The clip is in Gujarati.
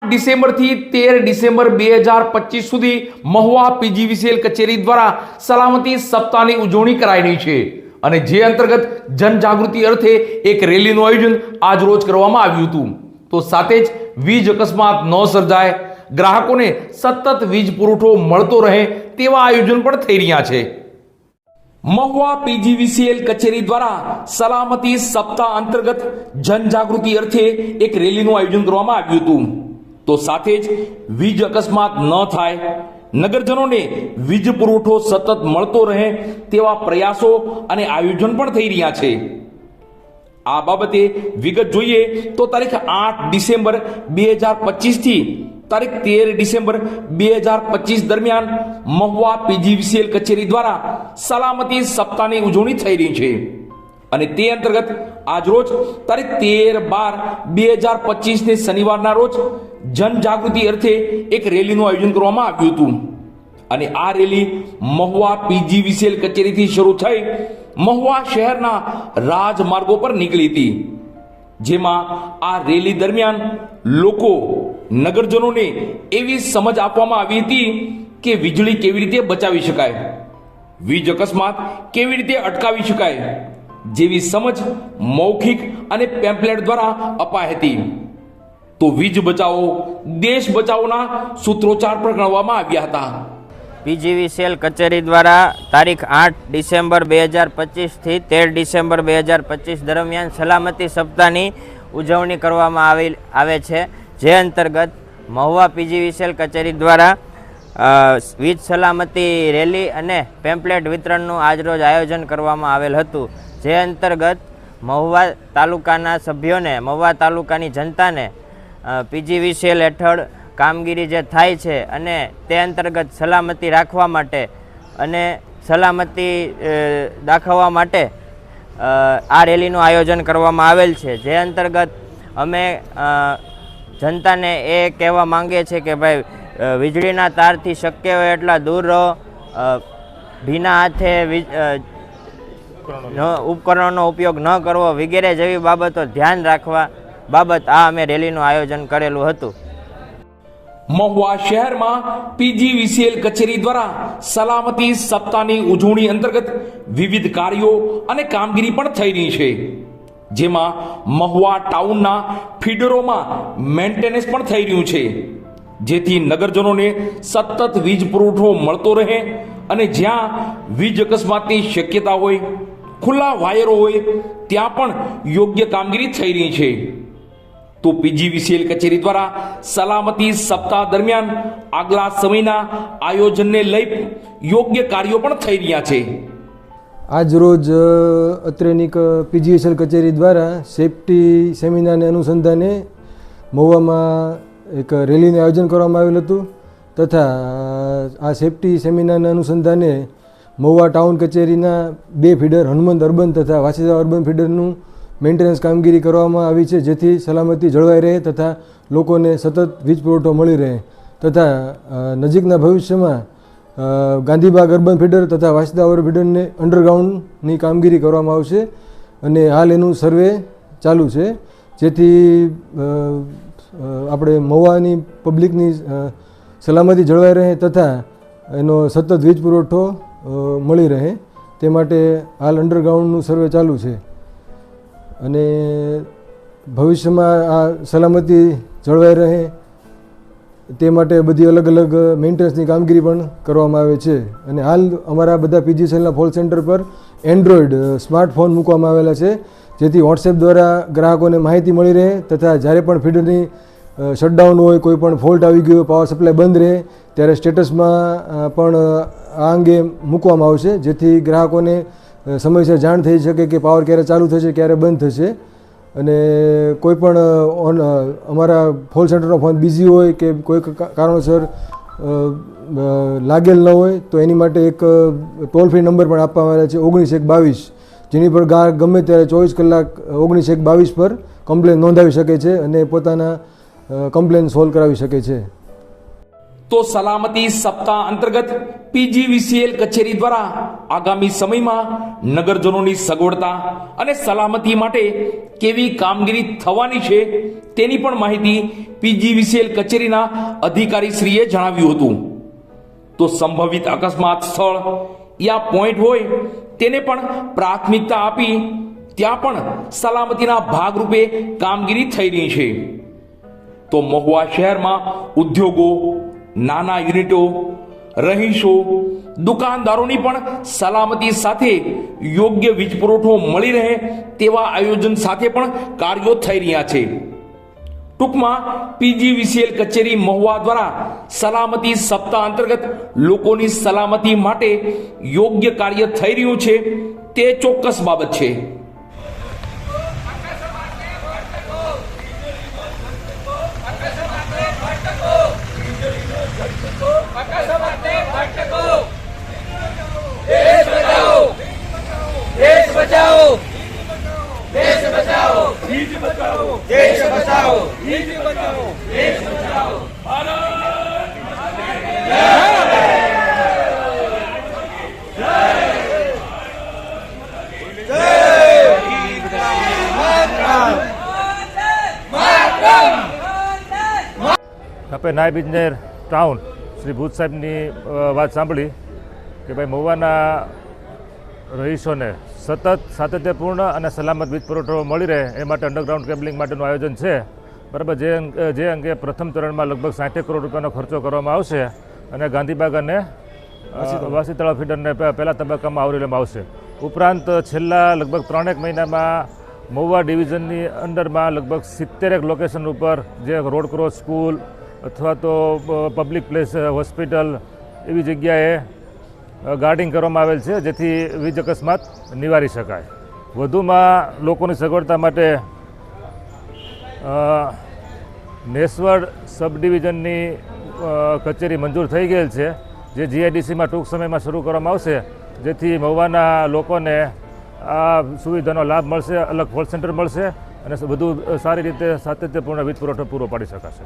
ડિસેમ્બરથી 13 ડિસેમ્બર 2025 સુધી મહુવા પીજીવીસીએલ કચેરી દ્વારા સલામતી સપ્તાહની ઉજવણી કરાઈ રહી છે અને જે અંતર્ગત જનજાગૃતિ અર્થે એક રેલીનું આયોજન આજ રોજ કરવામાં આવ્યું હતું. તો સાથે જ વીજ અકસ્માત ન સર્જાય, ગ્રાહકોને સતત વીજ પુરવઠો મળતો રહે તેવા આયોજન પણ થઈ રહ્યા છે. મહુવા પીજીવીસીએલ કચેરી દ્વારા સલામતી સપ્તાહ અંતર્ગત જનજાગૃતિ અર્થે એક રેલીનું આયોજન કરવામાં આવ્યું હતું. તો સાથે જ વીજ અકસ્માત ન થાય, નગરજનોને વીજ પુરવઠો સતત મળતો રહે તેવા પ્રયાસો અને આયોજન પણ થઈ રહ્યા છે. આ બાબતે વિગત જોઈએ તો તારીખ 8 ડિસેમ્બર 2025 થી તારીખ 13 ડિસેમ્બર 2025 દરમિયાન મહુવા પીજીવીસીએલ કચેરી દ્વારા સલામતી સપ્તાહની ઉજવણી થઈ રહી છે અને તે અંતર્ગત આજરોજ તારીખ 13/12/2025 ને શનિવારના રોજ જનજાગૃતિ અર્થે એક રેલીનું આયોજન કરવામાં આવ્યું હતું અને આ રેલી મહુવા પીજીવીસીએલ કચેરીથી શરૂ થઈ મહુવા શહેરના રાજમાર્ગો પર નીકળી હતી. જેમાં આ રેલી દરમિયાન લોકો નગરજનોને એવી સમજ આપવામાં આવી હતી કે વીજળી કેવી રીતે બચાવી શકાય, વીજ અકસ્માત કેવી રીતે અટકાવી શકાય જેવી સમજ મૌખિક અને પેમ્પલેટ દ્વારા અપાઈ હતી. તો વીજ બચાવો દેશ બચાવોના સૂત્રોચ્ચાર પણ ગણવામાં આવ્યા હતા. પીજીવીસીએલ કચેરી દ્વારા તારીખ 8 ડિસેમ્બર 2025 થી 13 ડિસેમ્બર 2025 દરમિયાન સલામતી સપ્તાહની ઉજવણી કરવામાં આવે છે. જે અંતર્ગત મહુવા પીજીવીસીએલ કચેરી દ્વારા વીજ સલામતી રેલી અને પેમ્પલેટ વિતરણનું આજરોજ આયોજન કરવામાં આવેલ હતું. જે અંતર્ગત મહુવા તાલુકાના સભ્યોને, મહુવા તાલુકાની જનતાને પીજીવીસીએલ હેઠળ કામગીરી જે થાય છે અને તે અંતર્ગત સલામતી રાખવા માટે અને સલામતી દાખવવા માટે આ રેલીનું આયોજન કરવામાં આવેલ છે. જે અંતર્ગત અમે જનતાને એ કહેવા માંગીએ છીએ કે ભાઈ વીજળીના તારથી શક્ય હોય એટલા દૂર રહો, ભીના હાથે ઉપકરણોનો ઉપયોગ ન કરવો વગેરે જેવી બાબતો ધ્યાન રાખવા બાબત આ અમે રેલીનું આયોજન કરેલું હતું. મહુવા શહેરમાં પીજીવીસીએલ કચેરી દ્વારા સલામતી સપ્તાહની ઉજવણી અંતર્ગત વિવિધ કાર્યો અને કામગીરી પણ થઈ રહી છે. જેમાં મહુવા ટાઉનના ફીડરોમાં મેન્ટેનન્સ પણ થઈ રહ્યું છે, જેથી નગરજનોને સતત વીજ પુરવઠો મળતો રહે અને જ્યાં વીજ અકસ્માતની શક્યતા હોય, ખુલ્લા વાયરો હોય ત્યાં પણ યોગ્ય કામગીરી થઈ રહી છે. તો પીજીવીસીએલ કચેરી દ્વારા સલામતી સપ્તાહ દરમિયાન આગલા સમયના આયોજનને લઈ યોગ્ય કાર્યો પણ થઈ રહ્યા છે. આજ રોજ અત્રેની પીજીવીસીએલ કચેરી દ્વારા સેફટી સેમિનારને અનુસંધાને મહુવામાં એક રેલીનું આયોજન કરવામાં આવેલું હતું તથા આ સેફટી સેમિનારના અનુસંધાને મહુવા ટાઉન કચેરીના 2 ફીડર હનુમંત અર્બન તથા વાસીદા અર્બન ફીડરનું મેન્ટેનન્સ કામગીરી કરવામાં આવી છે, જેથી સલામતી જળવાઈ રહે તથા લોકોને સતત વીજ પુરવઠો મળી રહે તથા નજીકના ભવિષ્યમાં ગાંધીબાગ અર્બન ફીડર તથા વાસીદા અર્બન ફીડરને અંડરગ્રાઉન્ડની કામગીરી કરવામાં આવશે અને હાલ એનું સર્વે ચાલુ છે, જેથી આપણે મહુવાની પબ્લિકની સલામતી જળવાઈ રહે તથા એનો સતત વીજ પુરવઠો મળી રહે તે માટે હાલ અંડરગ્રાઉન્ડનું સર્વે ચાલુ છે અને ભવિષ્યમાં આ સલામતી જળવાઈ રહે તે માટે બધી અલગ અલગ મેન્ટેનન્સની કામગીરી પણ કરવામાં આવે છે. અને હાલ અમારા બધા પીજીવીસીએલના કોલ સેન્ટર પર એન્ડ્રોઈડ સ્માર્ટફોન મૂકવામાં આવેલા છે, જેથી વોટ્સએપ દ્વારા ગ્રાહકોને માહિતી મળી રહે તથા જ્યારે પણ ફીડરની શટડાઉન હોય, કોઈ પણ ફોલ્ટ આવી ગયો, પાવર સપ્લાય બંધ રહે ત્યારે સ્ટેટસમાં પણ આ અંગે મૂકવામાં આવશે, જેથી ગ્રાહકોને સમયસર જાણ થઈ શકે કે પાવર ક્યારે ચાલુ થશે, ક્યારે બંધ થશે. અને કોઈ પણ અમારા કોલ સેન્ટરનો ફોન બિઝી હોય કે કોઈ કારણોસર લાગેલ ન હોય તો એની માટે એક ટોલ ફ્રી નંબર પણ આપવામાં આવેલા છે 19-122, જેની પર ગમે ત્યારે 24 કલાક 19-122 પર કમ્પ્લેન નોંધાવી શકે છે અને પોતાના કમ્પ્લેન સોલ્વ કરાવી શકે છે. તો સલામતી સપ્તાહ અંતર્ગત પીજીવીસીએલ કચેરી દ્વારા આગામી સમયમાં નગરજનોની સગવડતા અને સલામતી માટે કેવી કામગીરી થવાની છે તેની પણ માહિતી પીજીવીસીએલ કચેરીના અધિકારીશ્રીએ જણાવ્યું હતું. તો સંભવિત અકસ્માત સ્થળ યા પોઈન્ટ હોય તેને પણ પ્રાથમિકતા આપી ત્યાં પણ સલામતીના ભાગરૂપે કામગીરી થઈ રહી છે. તો મહુવા શહેરમાં ઉદ્યોગો, નાના યુનિટો, રહીશો, દુકાનદારોની પણ સલામતી સાથે યોગ્ય વીજ પુરવઠો મળી રહે તેવા આયોજન સાથે પણ કાર્યો થઈ રહ્યા છે. ટૂંકમાં પીજીવીસીએલ કચેરી મહુવા દ્વારા સલામતી સપ્તાહ અંતર્ગત લોકોની સલામતી માટે યોગ્ય કાર્ય થઈ રહ્યું છે તે ચોક્કસ બાબત છે. આપણે નાયબ ઇજનેર ટાઉન શ્રી ભુજ સાહેબની વાત સાંભળી કે ભાઈ મહુવાના રહીશોને સતત સાતત્યપૂર્ણ અને સલામત વીજ પુરવઠો મળી રહે એ માટે અંડરગ્રાઉન્ડ કેબલિંગ માટેનું આયોજન છે. બરાબર, જે અંગે પ્રથમ ચરણમાં લગભગ 60 કરોડ રૂપિયાનો ખર્ચો કરવામાં આવશે અને ગાંધીબાગ અને વાસી તળાવ ફીડરને પહેલા તબક્કામાં આવરી લેવામાં આવશે. ઉપરાંત છેલ્લા લગભગ 3 મહિનામાં મહુવા ડિવિઝનની અંડરમાં લગભગ 70 લોકેશન ઉપર જે રોડ ક્રોસ સ્કૂલ અથવા તો પબ્લિક પ્લેસ, હોસ્પિટલ એવી જગ્યાએ ગાર્ડિંગ કરવામાં આવેલ છે જેથી વીજ અકસ્માત નિવારી શકાય. વધુમાં લોકોની સગવડતા માટે નેસવડ સબ ડિવિઝનની કચેરી મંજૂર થઈ ગયેલ છે જે જીઆઈડીસીમાં ટૂંક સમયમાં શરૂ કરવામાં આવશે જેથી મહુવાના લોકોને આ સુવિધાનો લાભ મળશે, અલગ કોલ સેન્ટર મળશે અને વધુ સારી રીતે સાતત્યપૂર્ણ વીજ પુરવઠો પૂરો પાડી શકાશે.